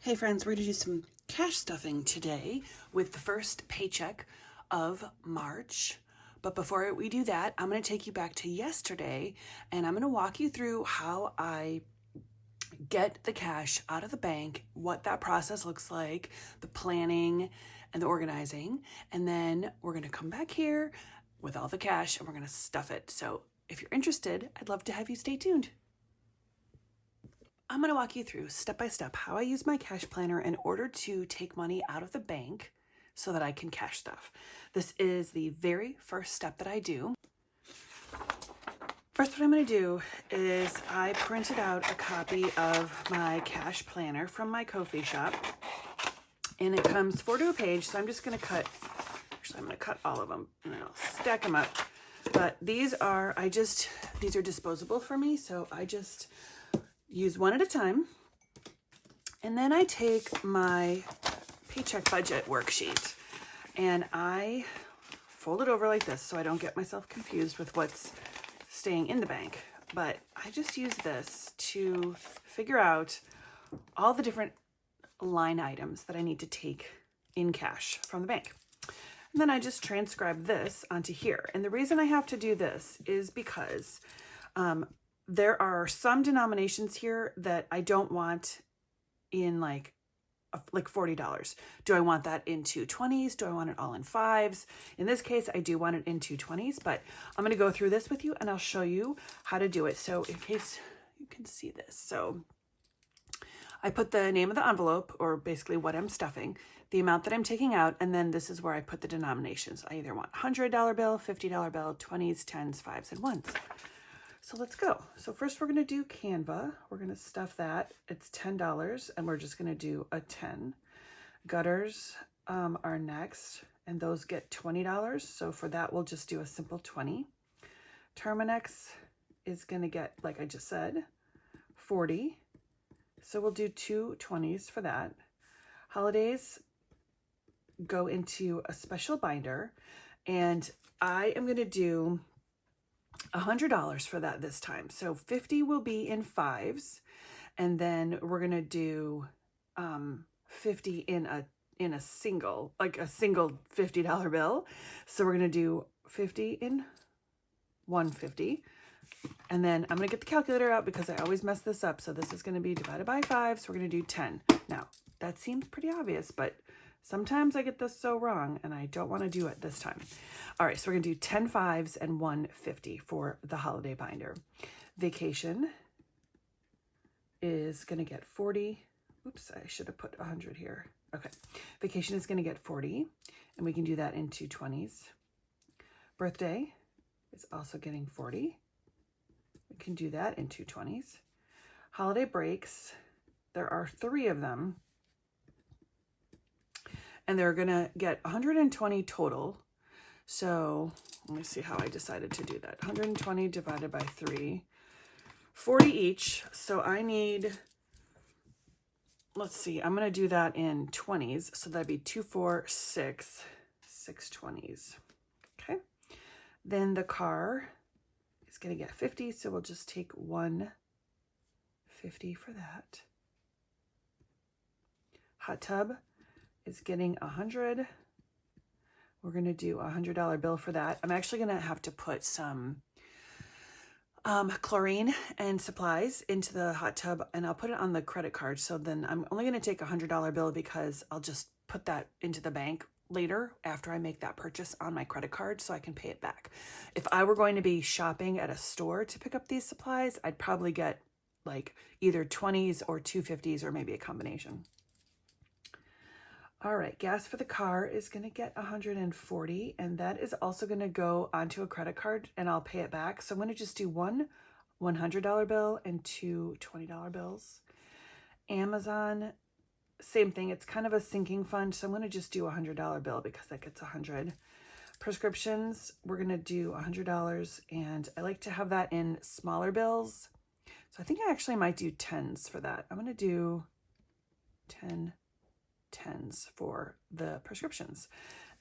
Hey friends, we're going to do some cash stuffing today with the first paycheck of March. But before we do that, I'm going to take you back to yesterday and I'm going to walk you through how I get the cash out of the bank, what that process looks like, the planning and the organizing. And then we're going to come back here with all the cash and we're going to stuff it. So if you're interested, I'd love to have you stay tuned. I'm going to walk you through step by step how I use my cash planner in order to take money out of the bank so that I can cash stuff. This is the very first step that I do. First, what I'm going to do is I printed out a copy of my cash planner from my Ko-fi shop, and it comes 4 to a page. So I'm just going to cut, actually I'm going to cut all of them and I'll stack them up. But these are disposable for me. So I just use one at a time. And then I take my paycheck budget worksheet and I fold it over like this so I don't get myself confused with what's staying in the bank. But I just use this to figure out all the different line items that I need to take in cash from the bank. And then I just transcribe this onto here. And the reason I have to do this is because there are some denominations here that I don't want in like $40. Do I want that in 220s? Do I want it all in 5s? In this case, I do want it in 220s, but I'm going to go through this with you and I'll show you how to do it. So in case you can see this. So I put the name of the envelope, or basically what I'm stuffing, the amount that I'm taking out, and then this is where I put the denominations. I either want $100 bill, $50 bill, 20s, 10s, 5s, and 1s. So let's go. So first we're going to do Canva. We're going to stuff that. It's $10 and we're just going to do a 10. Gutters are next and those get $20. So for that, we'll just do a simple 20. Terminex is going to get, like I just said, 40. So we'll do 2 20s for that. Holidays go into a special binder and I am going to do $100 for that this time. So 50 will be in 5s, and then we're gonna do 50 in a single, like a single $50 bill. So we're gonna do 50 in 150, and then I'm gonna get the calculator out because I always mess this up. So this is gonna be divided by 5, so we're gonna do 10. Now that seems pretty obvious, but sometimes I get this so wrong and I don't want to do it this time. All right, so we're going to do 10 5s and 150 for the holiday binder. Vacation is going to get 40. Oops, I should have put 100 here. Okay, vacation is going to get 40, and we can do that in 220s. Birthday is also getting 40. We can do that in 220s. Holiday breaks, there are 3 of them, and they're going to get 120 total. So let me see how I decided to do that. 120 divided by 3, 40 each. So I need, let's see, I'm going to do that in 20s. So that'd be 2, 4, 6, 6 20s. Okay. Then the car is going to get 50. So we'll just take 150 for that. Hot tub is getting 100. We're going to do a $100 bill for that. I'm actually going to have to put some chlorine and supplies into the hot tub, and I'll put it on the credit card. So then I'm only going to take a $100 bill because I'll just put that into the bank later after I make that purchase on my credit card so I can pay it back. If I were going to be shopping at a store to pick up these supplies, I'd probably get like either 20s or 250s or maybe a combination. All right, gas for the car is going to get 140, and that is also going to go onto a credit card, and I'll pay it back. So I'm going to just do 1 $100 bill and 2 $20 bills. Amazon, same thing. It's kind of a sinking fund, so I'm going to just do a $100 bill because that gets 100. Prescriptions, we're going to do $100, and I like to have that in smaller bills. So I think I actually might do 10s for that. I'm going to do 10 10s for the prescriptions.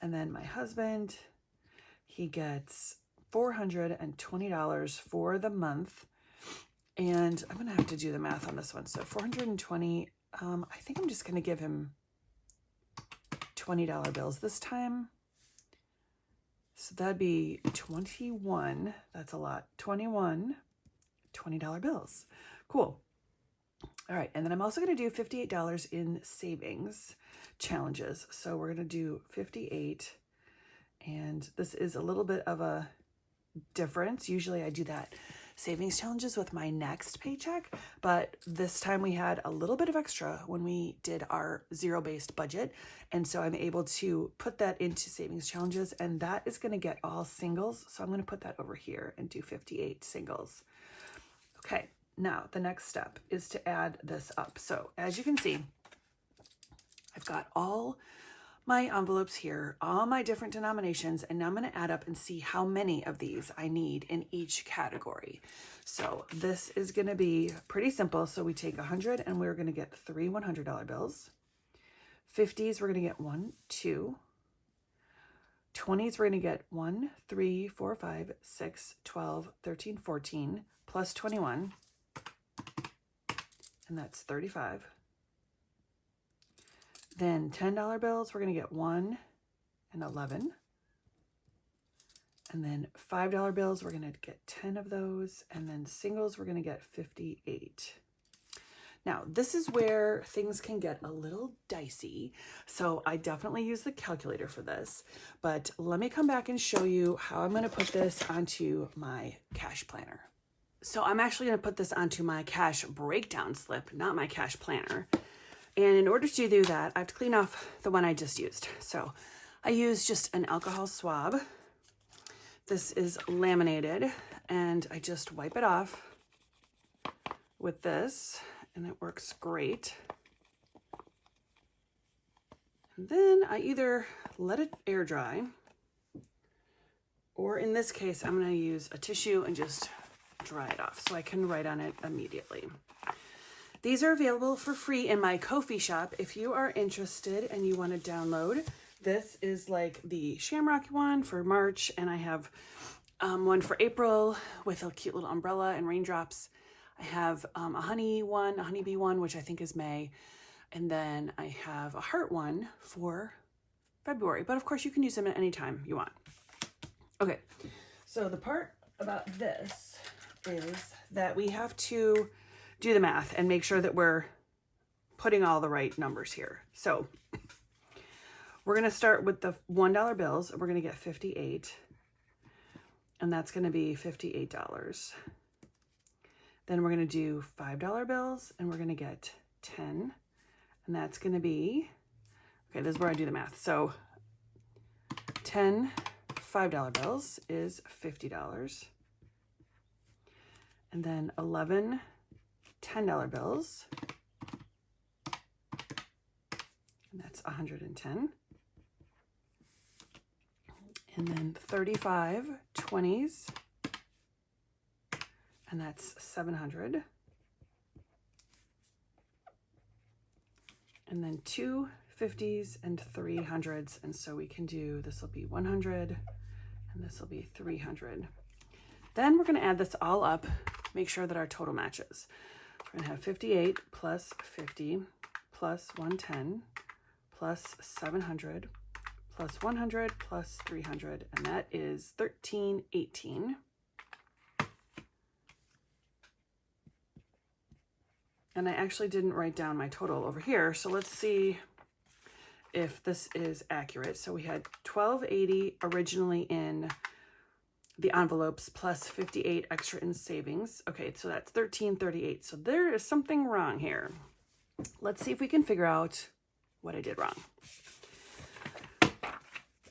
And then my husband, he gets $420 for the month. And I'm going to have to do the math on this one. So 420 I think I'm just going to give him $20 bills this time. So that'd be 21. That's a lot. 21 $20 bills. Cool. All right. And then I'm also going to do $58 in savings challenges. So we're going to do 58. And this is a little bit of a difference. Usually I do that savings challenges with my next paycheck, but this time we had a little bit of extra when we did our zero-based budget, and so I'm able to put that into savings challenges, and that is going to get all singles, so I'm going to put that over here and do 58 singles. Okay, now the next step is to add this up. So as you can see, I've got all my envelopes here, all my different denominations, and now I'm going to add up and see how many of these I need in each category. So this is going to be pretty simple. So we take 100 and we're going to get 3 $100 bills. 50s, we're going to get 1, 2. 20s, we're going to get 1, 3, 4, 5, 6, 12, 13, 14, plus 21, and that's 35. Then $10 bills, we're going to get 1 and 11. And then $5 bills, we're going to get 10 of those. And then singles, we're going to get 58. Now, this is where things can get a little dicey. So I definitely use the calculator for this. But let me come back and show you how I'm going to put this onto my cash planner. So I'm actually going to put this onto my cash breakdown slip, not my cash planner. And in order to do that, I have to clean off the one I just used. So I use just an alcohol swab. This is laminated, and I just wipe it off with this, and it works great. And then I either let it air dry, or in this case, I'm going to use a tissue and just dry it off so I can write on it immediately. These are available for free in my Ko-fi shop if you are interested and you want to download. This is like the Shamrock one for March, and I have one for April with a cute little umbrella and raindrops. I have a honeybee one, which I think is May, and then I have a heart one for February. But of course, you can use them at any time you want. Okay, so the part about this is that we have to do the math and make sure that we're putting all the right numbers here. So we're going to start with the $1 bills. We're going to get 58, and that's going to be $58. Then we're going to do $5 bills, and we're going to get 10, and that's going to be, okay, this is where I do the math. So 10 $5 bills is $50. And then 11 $10 bills, and that's 110. And then 35 20s, and that's 700. And then 2 50s and 300s, and so we can do, this will be 100, and this will be 300. Then we're going to add this all up, make sure that our total matches. We're going to have 58 plus 50 plus 110 plus 700 plus 100 plus 300, and that is 1318. And I actually didn't write down my total over here, so let's see if this is accurate. So we had 1280 originally in the envelopes plus 58 extra in savings. Okay, so that's 1338. So there is something wrong here. Let's see if we can figure out what I did wrong.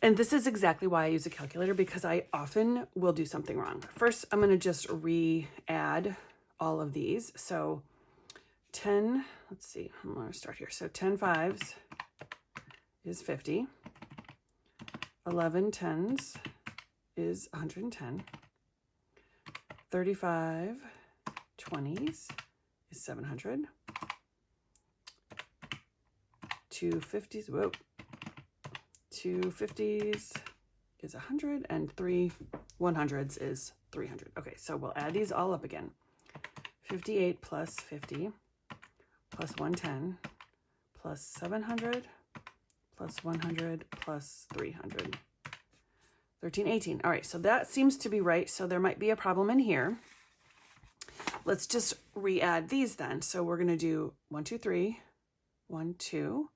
And this is exactly why I use a calculator, because I often will do something wrong. First, I'm going to just re-add all of these. So 10, let's see, I'm going to start here. So 10 5s is 50. 11 10s is 110. 35 20s is 700. 2 50s, whoa. 2 50s is 100, and 3 100s is 300. Okay, so we'll add these all up again. 58 plus 50 plus 110 plus 700 plus 100 plus 300. 1318. All right, so that seems to be right. So there might be a problem in here. Let's just re-add these then. So we're going to do 1, 2, 3, 1, 2,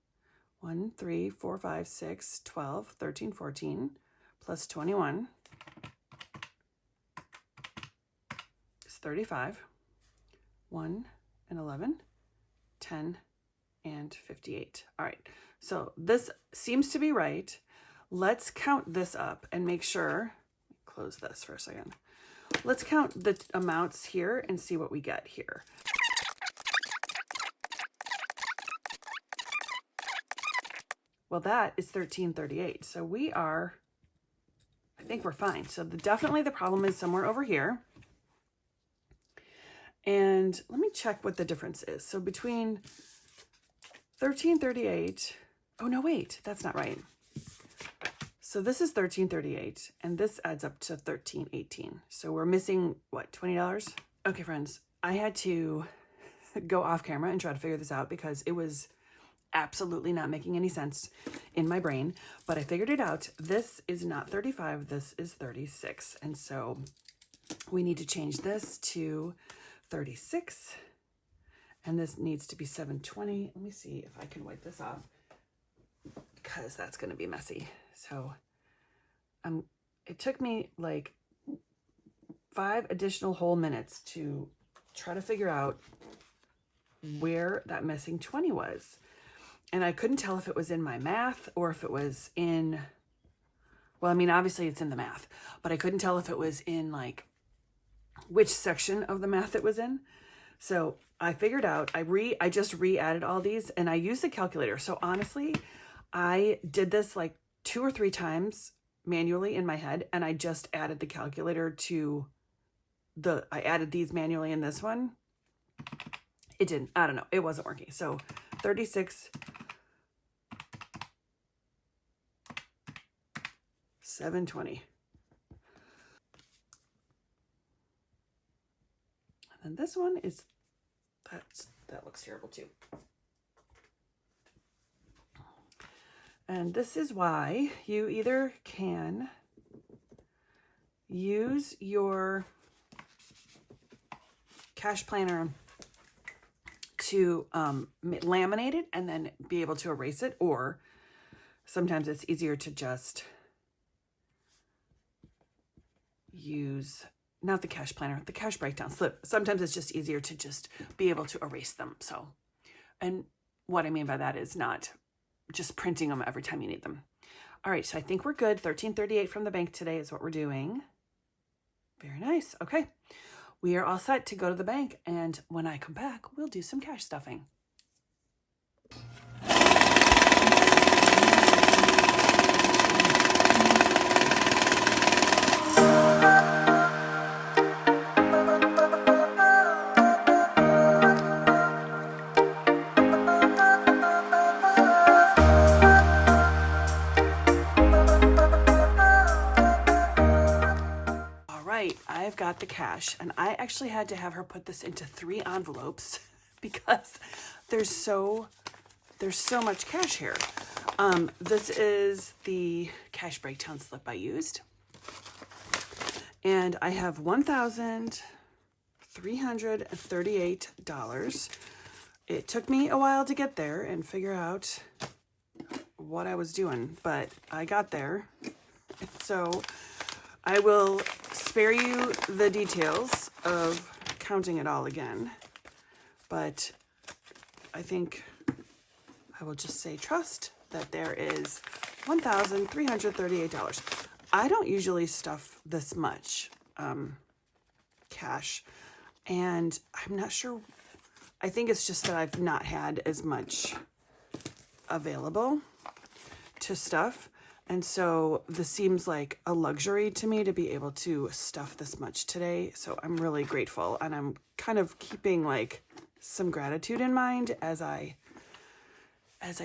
1, 3, 4, 5, 6, 12, 13, 14, plus 21 is 35, 1 and 11, 10, and 58. All right, so this seems to be right. Let's count this up and make sure, close this for a second. Let's count the amounts here and see what we get here. Well, that is 1338. So we are, I think we're fine. So definitely the problem is somewhere over here. And let me check what the difference is. So between 1338, oh no, wait, that's not right. So this is 1338 and this adds up to 1318. So we're missing what, $20? Okay, friends, I had to go off camera and try to figure this out because it was absolutely not making any sense in my brain, but I figured it out. This is not 35, this is 36. And so we need to change this to 36 and this needs to be 720. Let me see if I can wipe this off because that's going to be messy. So it took me like 5 additional whole minutes to try to figure out where that missing 20 was. And I couldn't tell if it was in my math or if it was in, well, I mean, obviously it's in the math, but I couldn't tell if it was in like which section of the math it was in. So I figured out, I just re-added all these and I used the calculator. So honestly, I did this like 2 or 3 times manually in my head, and I just added the calculator to I added these manually in this one. It didn't, I don't know, it wasn't working. So 36, 720. And then this one is, that looks terrible too. And this is why you either can use your cash planner to laminate it and then be able to erase it, or sometimes it's easier to just use, not the cash planner, the cash breakdown slip. Sometimes it's just easier to just be able to erase them. So, and what I mean by that is not just printing them every time you need them. All right, so I think we're good. 1338 from the bank today is what we're doing. Very nice. Okay, we are all set to go to the bank, and when I come back, we'll do some cash stuffing. I've got the cash, and I actually had to have her put this into 3 envelopes because there's so much cash here. This is the cash breakdown slip I used, and I have $1,338. It took me a while to get there and figure out what I was doing, but I got there. So I will spare you the details of counting it all again, but I think I will just say trust that there is $1,338. I don't usually stuff this much cash, and I'm not sure. I think it's just that I've not had as much available to stuff. And so this seems like a luxury to me to be able to stuff this much today. So I'm really grateful, and I'm kind of keeping like some gratitude in mind as I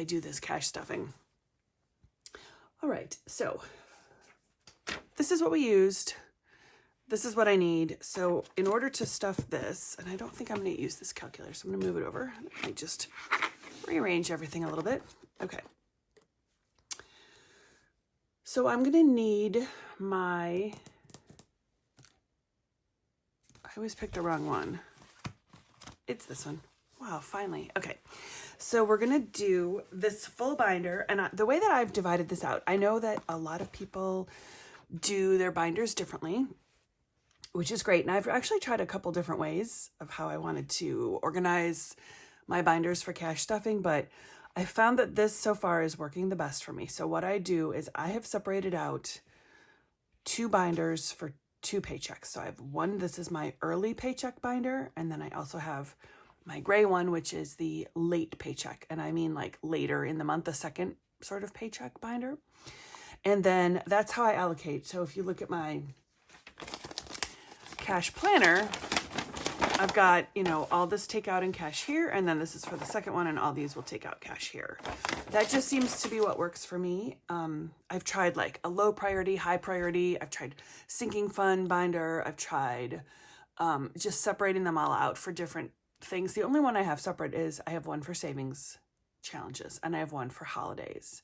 do this cash stuffing. All right, so this is what we used. This is what I need. So in order to stuff this, and I don't think I'm going to use this calculator, so I'm going to move it over. Let me just rearrange everything a little bit. Okay. So I'm going to need my, I always pick the wrong one. It's this one. Wow, finally. Okay. So we're going to do this full binder. And the way that I've divided this out, I know that a lot of people do their binders differently, which is great. And I've actually tried a couple different ways of how I wanted to organize my binders for cash stuffing, but I found that this so far is working the best for me. So what I do is I have separated out 2 binders for 2 paychecks. So I have one, this is my early paycheck binder, and then I also have my gray one, which is the late paycheck. And I mean like later in the month, the second sort of paycheck binder. And then that's how I allocate. So if you look at my cash planner, I've got, you know, all this take out in cash here, and then this is for the second one, and all these will take out cash here. That just seems to be what works for me. I've tried like a low priority, high priority. I've tried sinking fund binder. I've tried just separating them all out for different things. The only one I have separate is I have one for savings challenges, and I have one for holidays.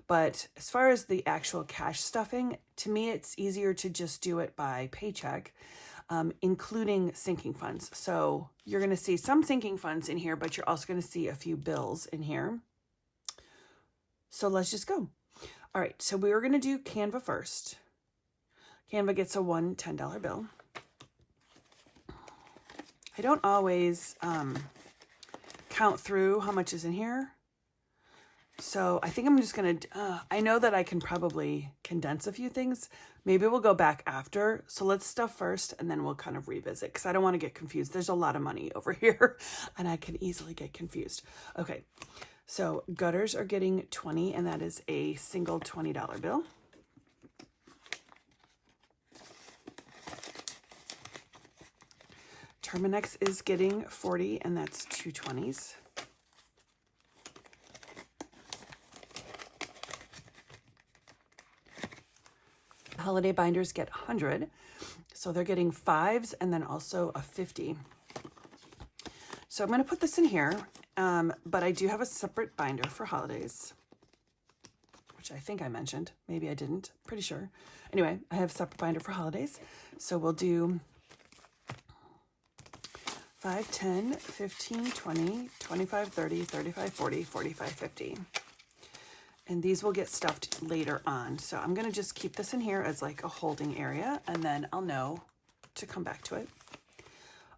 But as far as the actual cash stuffing, to me, it's easier to just do it by paycheck. Including sinking funds. So you're going to see some sinking funds in here, but you're also going to see a few bills in here. So let's just go. All right. So we were going to do Canva first. Canva gets a $1 $10 bill. I don't always count through how much is in here. So I think I'm just going to, I know that I can probably condense a few things. Maybe we'll go back after. So let's stuff first, and then we'll kind of revisit, because I don't want to get confused. There's a lot of money over here, and I can easily get confused. Okay, so gutters are getting 20, and that is a single $20 bill. Terminex is getting 40, and that's 2 20s. Holiday binders get 100, so they're getting 5s and then also a 50. So I'm going to put this in here, but I do have a separate binder for holidays, which I think I mentioned. Maybe I didn't. Pretty sure. Anyway, I have a separate binder for holidays. So we'll do 5, 10, 15, 20, 25, 30, 35, 40, 45, 50. And these will get stuffed later on. So I'm going to just keep this in here as like a holding area, and then I'll know to come back to it.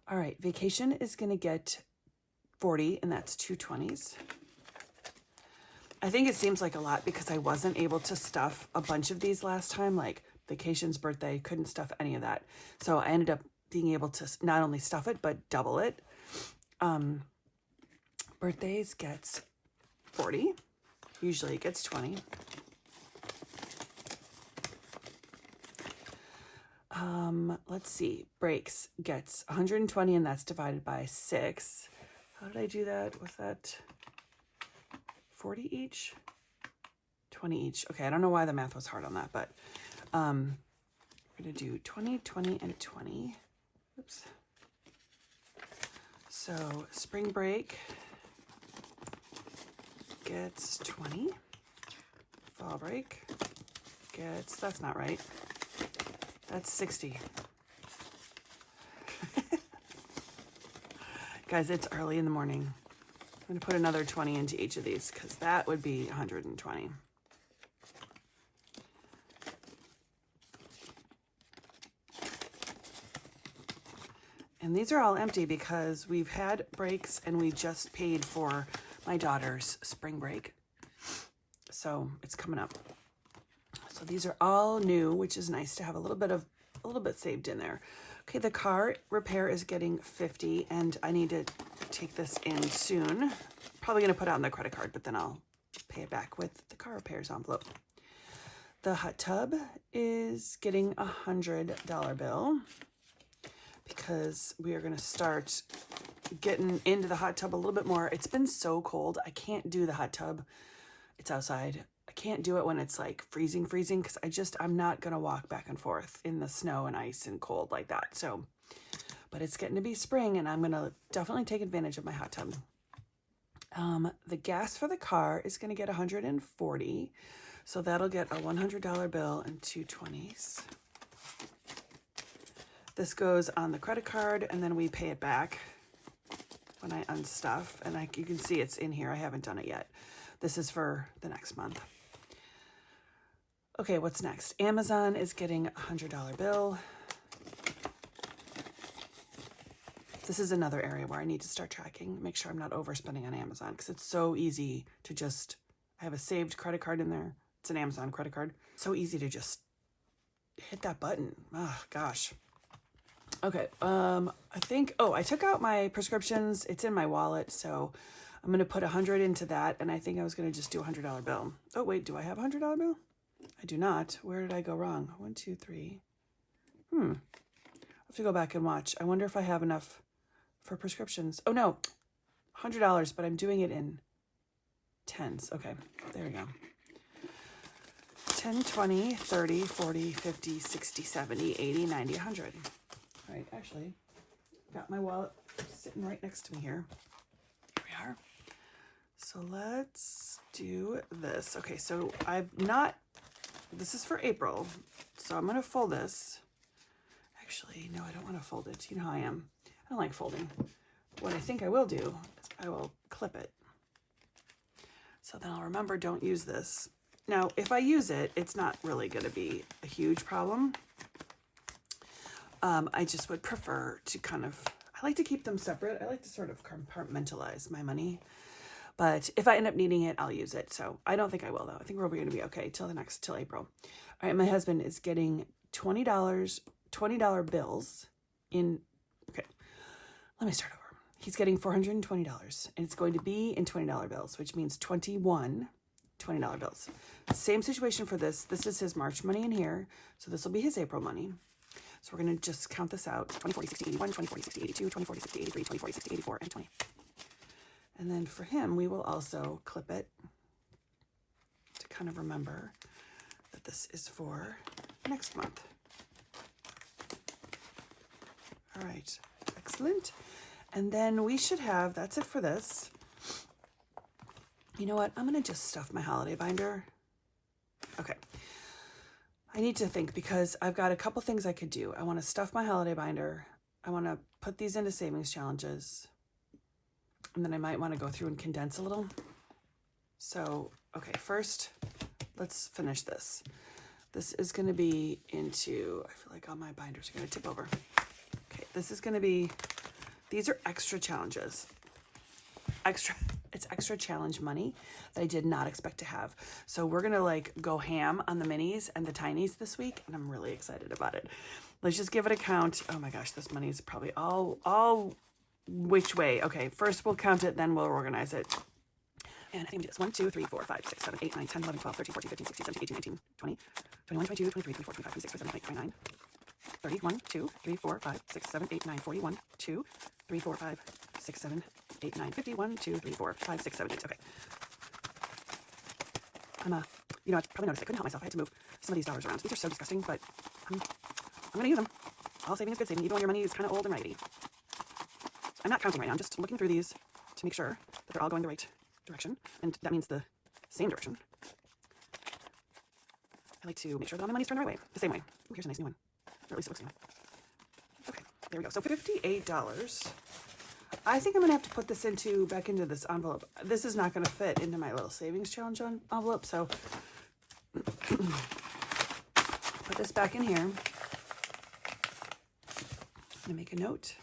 All right, vacation is going to get 40, and that's 2 20s. I think it seems like a lot because I wasn't able to stuff a bunch of these last time, like vacation's birthday, couldn't stuff any of that. So I ended up being able to not only stuff it, but double it. Birthdays gets 40. Usually it gets 20. Let's see. Breaks gets 120, and that's divided by 6. How did I do that? Was that 40 each? 20 each. Okay, I don't know why the math was hard on that, but we're going to do 20, 20, and 20. Oops. So spring break gets 20. Fall break gets, that's not right. That's 60. Guys, it's early in the morning. I'm going to put another 20 into each of these because that would be 120. And these are all empty because we've had breaks and we just paid for my daughter's spring break. So it's coming up. So these are all new, which is nice to have a little bit saved in there. Okay, the car repair is getting 50, and I need to take this in soon. Probably going to put it on the credit card, but then I'll pay it back with the car repairs envelope. The hot tub is getting a $100 bill because we are going to start getting into the hot tub a little bit more. It's been so cold. I can't do the hot tub. It's outside. I can't do it when it's like freezing because I'm not going to walk back and forth in the snow and ice and cold like that. So, but it's getting to be spring, and I'm going to definitely take advantage of my hot tub. The gas for the car is going to get $140. So that'll get a $100 bill and 2 20s. This goes on the credit card, and then we pay it back when I unstuff. And you can see it's in here. I haven't done it yet. This is for the next month. Okay, what's next? Amazon is getting a $100 bill. This is another area where I need to start tracking, make sure I'm not overspending on Amazon, because it's so easy to just, I have a saved credit card in there. It's an Amazon credit card. So easy to just hit that button. Oh, gosh. Okay, I think, I took out my prescriptions. It's in my wallet, so I'm going to put 100 into that, and I think I was going to just do a $100 bill. Oh, wait, do I have a $100 bill? I do not. Where did I go wrong? 1, 2, 3. I have to go back and watch. I wonder if I have enough for prescriptions. Oh, no, $100, but I'm doing it in tens. Okay, there we go. 10, 20, 30, 40, 50, 60, 70, 80, 90, 100. All right, actually, got my wallet sitting right next to me here. Here we are. So let's do this. Okay, so this is for April. So I'm going to fold this. Actually, no, I don't want to fold it. You know how I am. I don't like folding. What I think I will do is I will clip it. So then I'll remember, don't use this. Now, if I use it, it's not really going to be a huge problem. I just would prefer to I like to keep them separate. I like to sort of compartmentalize my money. But if I end up needing it, I'll use it. So I don't think I will, though. I think we're going to be okay till April. All right, my husband is getting $20 bills in, okay, let me start over. He's getting $420, and it's going to be in $20 bills, which means 21 $20 bills. Same situation for this. This is his March money in here, so this will be his April money. So we're going to just count this out. 20, 40, 60, 81, 20, 40, 60, 82, 20, 40, 60, 83, 20, 40, 60, 84, and 20. And then for him, we will also clip it to kind of remember that this is for next month. All right, excellent. And then we should have, that's it for this. You know what? I'm going to just stuff my holiday binder. Okay. I need to think because I've got a couple things I could do. I want to stuff my holiday binder. I want to put these into savings challenges. And then I might want to go through and condense a little. So, okay, first, let's finish this. This is going to be into, I feel like all my binders are going to tip over. Okay, this is going to be, these are extra challenges. It's extra challenge money that I did not expect to have. So we're going to go ham on the minis and the tinies this week, and I'm really excited about it. Let's just give it a count. Oh my gosh, this money is probably all which way. Okay, first we'll count it, then we'll organize it. And I think we do this. 1, 2, 3, 4, 5, 6, 7, 8, 9, 10, 11, 12, 13, 14, 15, 16, 17, 18, 19, 20, 21, 22, 23, 24, 25, 26, 27, 28, 29, 30, 1, 2, 3, 4, 5, 6, 7, 8, 9, 40, 1, 2, 3, 4, 5, 6, 7, 8, 9, 50, 1, 2, 3, 4, 5, 6, 7, 8. Okay. I probably noticed I couldn't help myself. I had to move some of these dollars around. These are so disgusting, but I'm going to use them. All saving is good saving, even when your money is kind of old and raggedy. I'm not counting right now. I'm just looking through these to make sure that they're all going the right direction. And that means the same direction. I like to make sure that all my money's turned the right way. The same way. Ooh, here's a nice new one. Or at least it looks new. Okay, there we go. So $58. I think I'm going to have to put this back into this envelope. This is not going to fit into my little savings challenge envelope, so put this back in here. I'm going to make a note.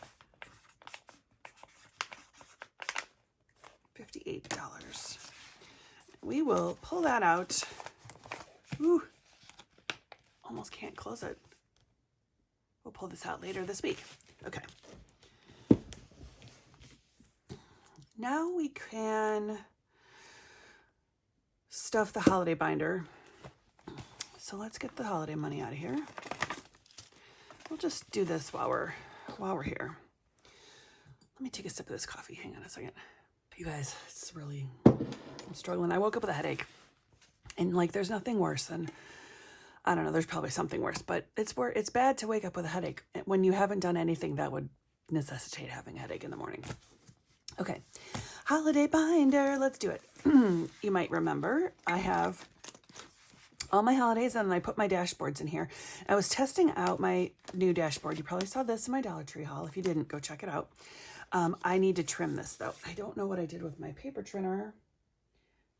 $58. We will pull that out. Ooh, almost can't close it. We'll pull this out later this week. Okay. Now we can stuff the holiday binder. So let's get the holiday money out of here. We'll just do this while we're here. Let me take a sip of this coffee. Hang on a second. You guys, I'm struggling. I woke up with a headache. And there's nothing worse than, I don't know, there's probably something worse, but it's bad to wake up with a headache when you haven't done anything that would necessitate having a headache in the morning. Okay, holiday binder. Let's do it. You might remember I have all my holidays and I put my dashboards in here. I was testing out my new dashboard. You probably saw this in my Dollar Tree haul. If you didn't, go check it out. I need to trim this though. I don't know what I did with my paper trimmer.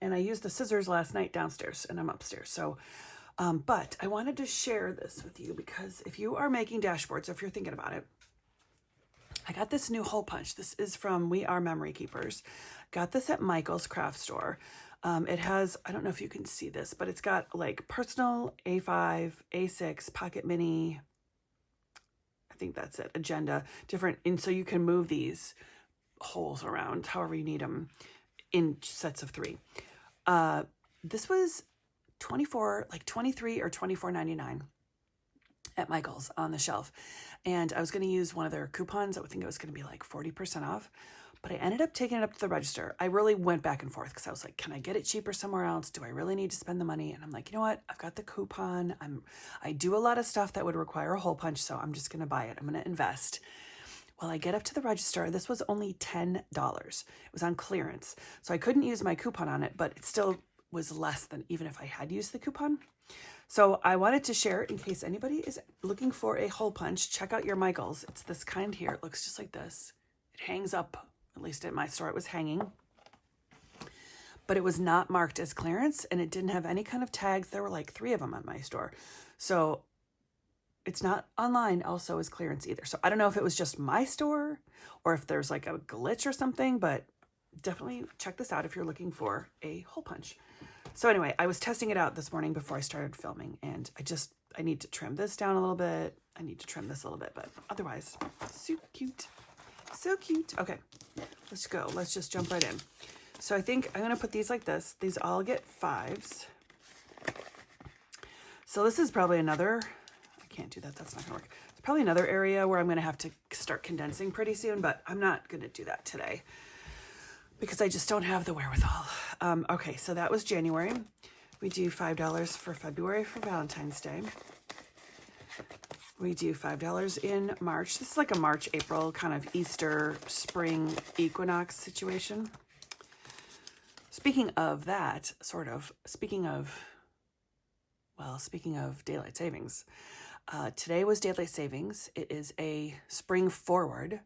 And I used the scissors last night downstairs and I'm upstairs. So, but I wanted to share this with you because if you are making dashboards, if you're thinking about it, I got this new hole punch. This is from We Are Memory Keepers. Got this at Michael's craft store. It has, I don't know if you can see this, but it's got like personal, A5, A6, pocket mini, I think that's it, agenda, different. And so you can move these holes around however you need them in sets of 3. This was 23 or $24.99 at Michael's on the shelf. And I was going to use one of their coupons. I would think it was going to be like 40% off. But I ended up taking it up to the register. I really went back and forth because I was like, can I get it cheaper somewhere else? Do I really need to spend the money? And I'm like, you know what? I've got the coupon. I do a lot of stuff that would require a hole punch, so I'm just going to buy it. I'm going to invest. Well, I get up to the register. This was only $10. It was on clearance. So I couldn't use my coupon on it, but it still was less than even if I had used the coupon. So I wanted to share it in case anybody is looking for a hole punch. Check out your Michael's. It's this kind here. It looks just like this. It hangs up. At least at my store, it was hanging. But it was not marked as clearance, and it didn't have any kind of tags. There were like 3 of them at my store. So it's not online also as clearance either. So I don't know if it was just my store or if there's like a glitch or something, but definitely check this out if you're looking for a hole punch. So anyway, I was testing it out this morning before I started filming, and I need to trim this down a little bit. I need to trim this a little bit, but otherwise, so cute. So cute. Okay, let's go. Let's just jump right in. So I think I'm going to put these like this. These all get 5s. So this is probably another, I can't do that. That's not going to work. It's probably another area where I'm going to have to start condensing pretty soon, but I'm not going to do that today because I just don't have the wherewithal. Okay, so that was January. We do $5 for February for Valentine's Day. We do $5 in March. This is like a March, April kind of Easter, spring equinox situation. Speaking of that, speaking of daylight savings, today was daylight savings. It is a spring forward.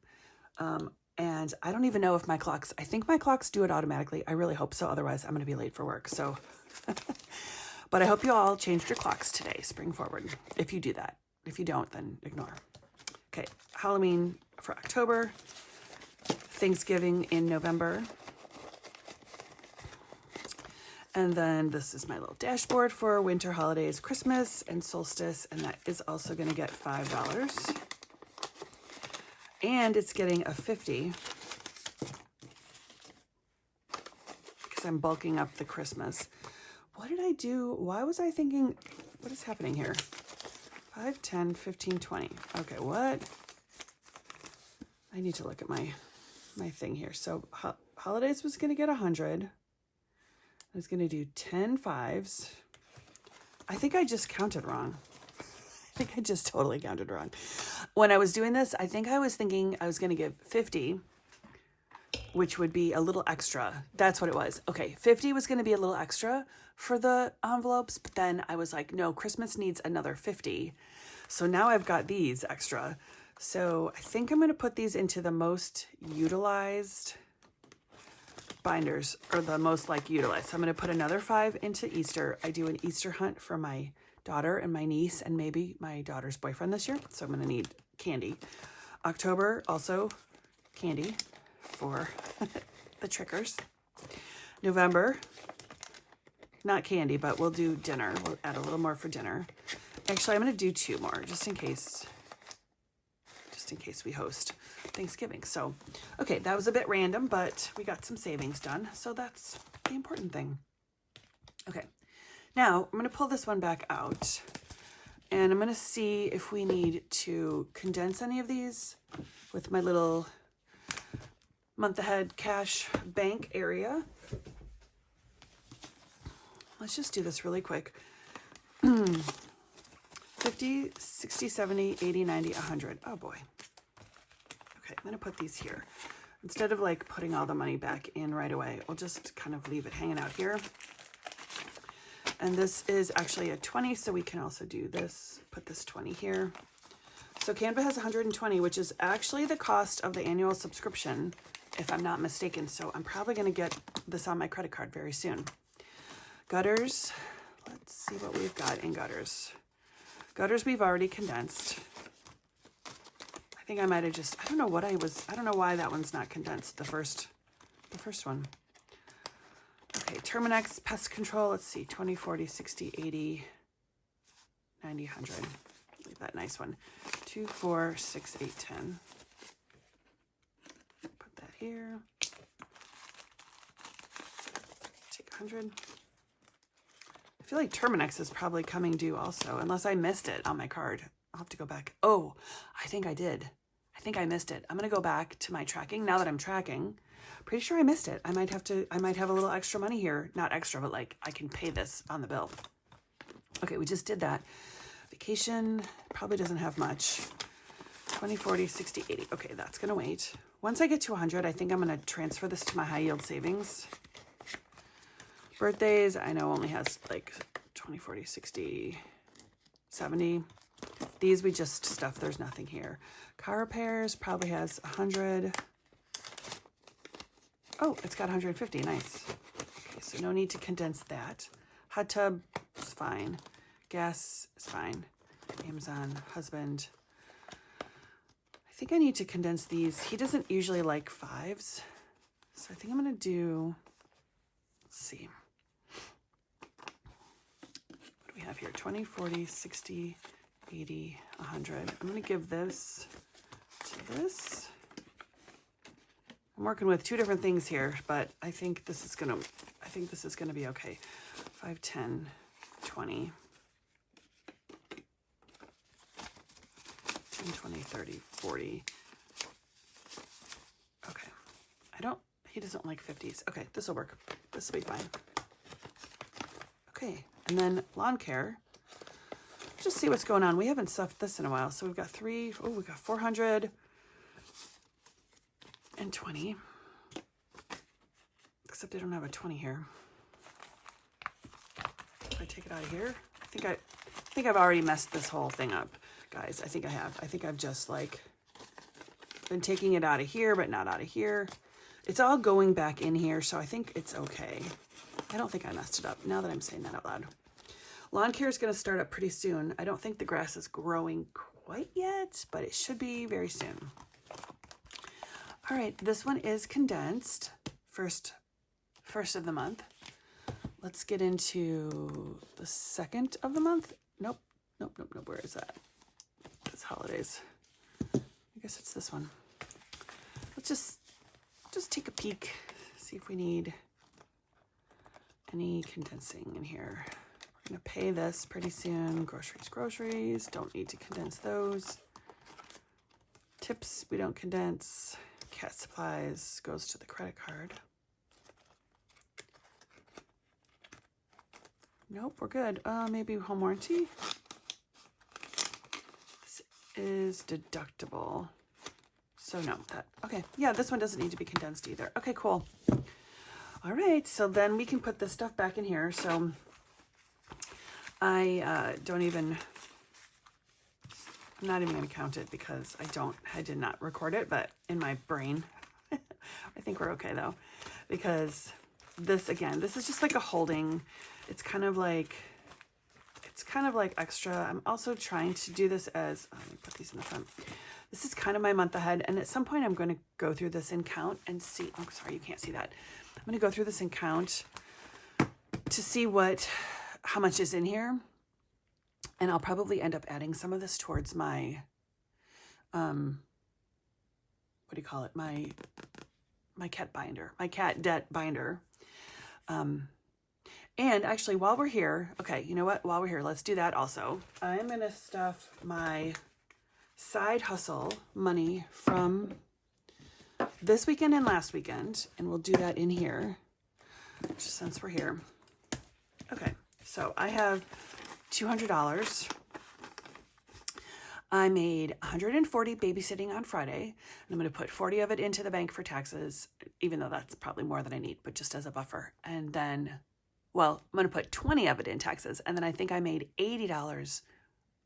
And I don't even know if I think my clocks do it automatically. I really hope so. Otherwise, I'm going to be late for work. So, but I hope you all changed your clocks today, spring forward, if you do that. If you don't, then ignore. Okay, Halloween for October, Thanksgiving in November. And then this is my little dashboard for winter holidays, Christmas and solstice, and that is also going to get $5. And it's getting a 50 because I'm bulking up the Christmas. What did I do? Why was I thinking, what is happening here? 5, 10, 15, 20. Okay, what? I need to look at my thing here. So holidays was going to get 100. I was going to do 10 5s. I think I just counted wrong. I think I just totally counted wrong. When I was doing this, I think I was thinking I was going to give 50, which would be a little extra. That's what it was. Okay, 50 was going to be a little extra for the envelopes, but then I was like, no, Christmas needs another 50. So now I've got these extra. So I think I'm going to put these into the most utilized binders, or the most utilized. So I'm going to put another 5 into Easter. I do an Easter hunt for my daughter and my niece and maybe my daughter's boyfriend this year. So I'm going to need candy. October, also candy for the trickers. November, not candy, but we'll do dinner. We'll add a little more for dinner. Actually, I'm going to do 2 more just in case we host Thanksgiving. So, okay, that was a bit random, but we got some savings done. So that's the important thing. Okay, now I'm going to pull this one back out and I'm going to see if we need to condense any of these with my little month ahead cash bank area. Let's just do this really quick. 50, 60, 70, 80, 90, 100. Oh boy. Okay, I'm going to put these here. Instead of like putting all the money back in right away, we'll just kind of leave it hanging out here. And this is actually a 20, so we can also do this, put this 20 here. So Canva has 120, which is actually the cost of the annual subscription, if I'm not mistaken. So I'm probably going to get this on my credit card very soon. Gutters, let's see what we've got in gutters. Gutters we've already condensed. I think I might have just, I don't know why that one's not condensed, the first one. Okay, Terminex, pest control, let's see, 20, 40, 60, 80, 90, 100. Leave that nice one. 2, 4, 6, 8, 10. Put that here. Take 100. I feel like Terminex is probably coming due also, unless I missed it on my card. I'll have to go back. Oh, I think I did. I think I missed it. I'm going to go back to my tracking now that I'm tracking. Pretty sure I missed it. I might have a little extra money here. Not extra, but like I can pay this on the bill. Okay, we just did that. Vacation probably doesn't have much. 20, 40, 60, 80. Okay, that's going to wait. Once I get to 100, I think I'm going to transfer this to my high yield savings. Birthdays, I know only has like 20, 40, 60, 70. These we just stuff. There's nothing here. Car repairs probably has 100. Oh, it's got 150. Nice. Okay, so no need to condense that. Hot tub is fine. Gas is fine. Amazon, husband. I think I need to condense these. He doesn't usually like 5s. So I think I'm going to do, let's see. What do we have here? 20, 40, 60, 80, 100. I'm going to give this to this. I'm working with 2 different things here, but I think this is going to be okay. 5, 10, 20. 10, 20, 30, 40. Okay. He doesn't like 50s. Okay, this will work. This will be fine. Okay, and then lawn care. Just see what's going on. We haven't stuffed this in a while. So we've got we've got 400 and 20. Except I don't have a 20 here. If I take it out of here, I think I've already messed this whole thing up, guys. I think I have. I think I've just like been taking it out of here, but not out of here. It's all going back in here, so I think it's okay. I don't think I messed it up now that I'm saying that out loud. Lawn care is going to start up pretty soon. I don't think the grass is growing quite yet, but it should be very soon. All right, this one is condensed. First of the month. Let's get into the second of the month. Nope. Where is that? It's holidays. I guess it's this one. Let's just take a peek, see if we need any condensing in here. We're gonna pay this pretty soon. Groceries. Don't need to condense those. Tips, we don't condense. Cat supplies goes to the credit card. Nope, we're good. Maybe home warranty. This is deductible. So no, okay. Yeah, this one doesn't need to be condensed either. Okay, cool. All right, so then we can put this stuff back in here. So I'm not even gonna count it because I did not record it, but in my brain, I think we're okay though, because this is just like a holding. It's kind of like extra. I'm also trying to do this as, let me put these in the front. This is kind of my month ahead. And at some point I'm going to go through this and count and see, oh, sorry, you can't see that. I'm going to go through this and count to see how much is in here. And I'll probably end up adding some of this towards my, what do you call it? My cat binder, my cat debt binder. And actually, while we're here, okay, you know what? While we're here, let's do that also. I'm going to stuff my side hustle money from this weekend and last weekend, and we'll do that in here, just since we're here. Okay, so I have $200. I made 140 babysitting on Friday, and I'm going to put 40 of it into the bank for taxes, even though that's probably more than I need, but just as a buffer. And then, well, I'm going to put 20 of it in taxes. And then I think I made $80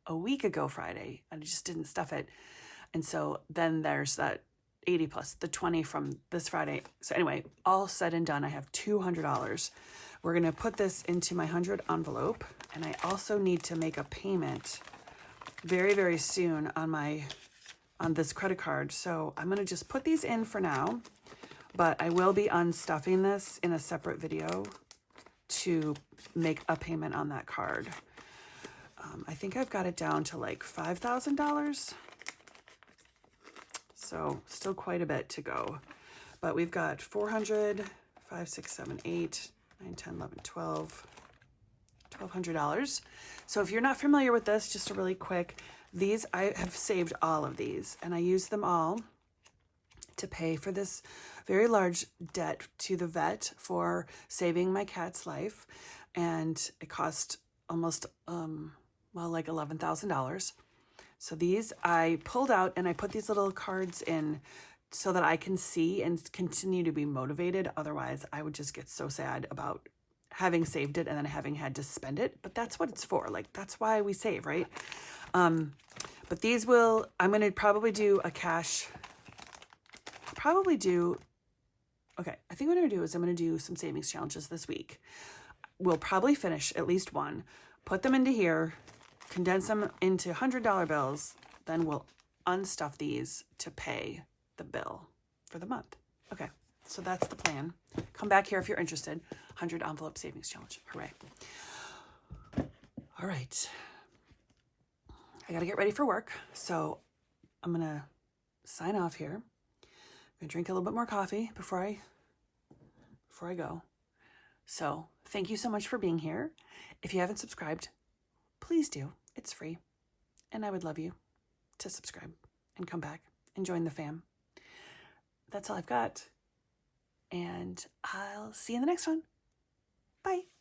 a week ago Friday, and I just didn't stuff it. And so then there's that 80 plus the 20 from this Friday. So anyway, all said and done, I have $200. We're going to put this into my 100 envelope, and I also need to make a payment very, very soon on this credit card. So I'm going to just put these in for now, but I will be unstuffing this in a separate video to make a payment on that card. I think I've got it down to like $5,000. So still quite a bit to go, but we've got 400, 5, 6, 7, 8, 9, 10, 11, 12, $1,200. So if you're not familiar with this, just a really quick, these, I have saved all of these, and I use them all to pay for this very large debt to the vet for saving my cat's life. And it cost almost, well, like $11,000. So these I pulled out, and I put these little cards in so that I can see and continue to be motivated. Otherwise, I would just get so sad about having saved it and then having had to spend it. But that's what it's for. Like, that's why we save, right? But these will, I'm going to probably do a cash, okay, I think what I'm going to do is I'm going to do some savings challenges this week. We'll probably finish at least one, put them into here, condense them into $100 bills, then we'll unstuff these to pay the bill for the month. Okay, so that's the plan. Come back here if you're interested. 100 envelope savings challenge. Hooray. All right. I got to get ready for work, so I'm going to sign off here. I'm going to drink a little bit more coffee before I go. So thank you so much for being here. If you haven't subscribed, please do. It's free. And I would love you to subscribe and come back and join the fam. That's all I've got. And I'll see you in the next one. Bye.